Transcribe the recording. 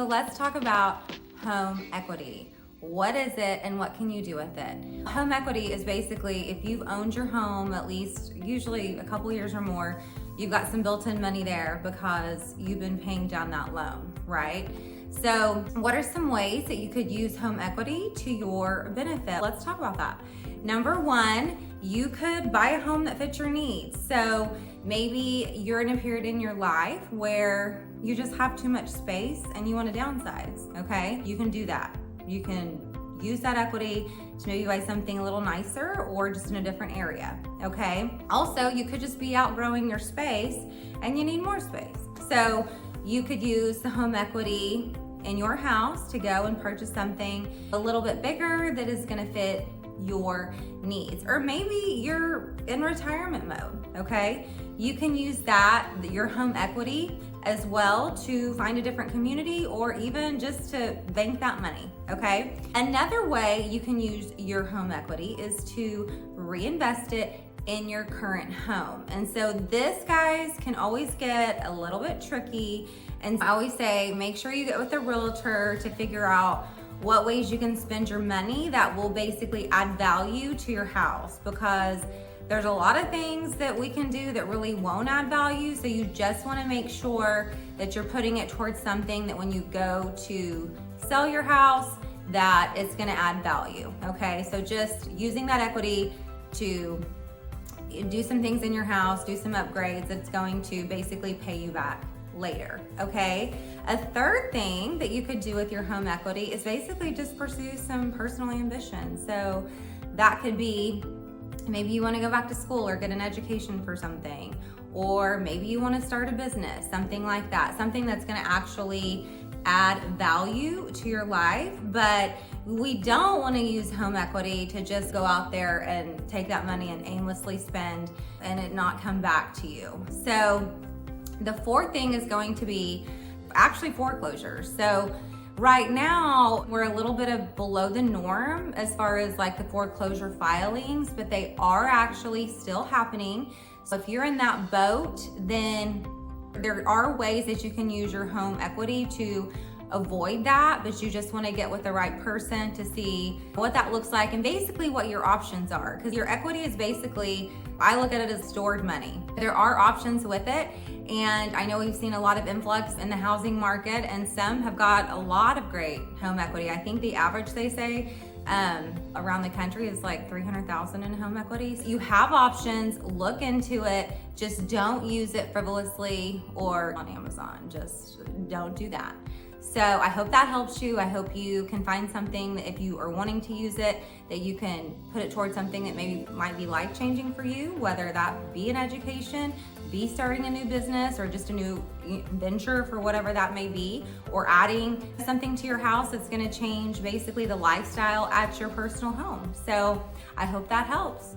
So let's talk about home equity. What is it and what can you do with it? Home equity is basically if you've owned your home at least usually a couple years or more, you've got some built-in money there because you've been paying down that loan, right? So what are some ways that you could use home equity to your benefit? Let's talk about that. Number one, you could buy a home that fits your needs. So maybe you're in a period in your life where you just have too much space and you want to downsize, okay? You can do that. You can use that equity to maybe buy something a little nicer or just in a different area, okay? Also, you could just be outgrowing your space and you need more space. So you could use the home equity in your house to go and purchase something a little bit bigger that is gonna fit your needs. Or maybe you're in retirement mode, okay? You can use that, your home equity, as well to find a different community or even just to bank that money, okay? Another way you can use your home equity is to reinvest it in your current home. And so this, guys, can always get a little bit tricky. And I always say, make sure you get with a realtor to figure out what ways you can spend your money that will basically add value to your house, because there's a lot of things that we can do that really won't add value. So you just want to make sure that you're putting it towards something that when you go to sell your house, that it's going to add value. Okay. So just using that equity to do some things in your house, do some upgrades, that's going to basically pay you back later. Okay. A third thing that you could do with your home equity is basically just pursue some personal ambition. So that could be, maybe you want to go back to school or get an education for something, or maybe you want to start a business, something like that, something that's going to actually add value to your life. But we don't want to use home equity to just go out there and take that money and aimlessly spend and it not come back to you. So the fourth thing is going to be actually foreclosure. So right now, we're a little bit of below the norm as far as like the foreclosure filings, but they are actually still happening. So if you're in that boat, then there are ways that you can use your home equity to avoid that, but you just want to get with the right person to see what that looks like and basically what your options are. Because your equity is basically, I look at it as stored money. There are options with it. And I know we've seen a lot of influx in the housing market, and some have got a lot of great home equity. I think the average, they say, around the country is like $300,000 in home equity. So you have options, look into it, just don't use it frivolously or on Amazon. Just don't do that. So I hope that helps you. I hope you can find something that if you are wanting to use it, that you can put it towards something that maybe might be life-changing for you, whether that be an education, be starting a new business, or just a new venture for whatever that may be, or adding something to your house that's gonna change basically the lifestyle at your personal home. So I hope that helps.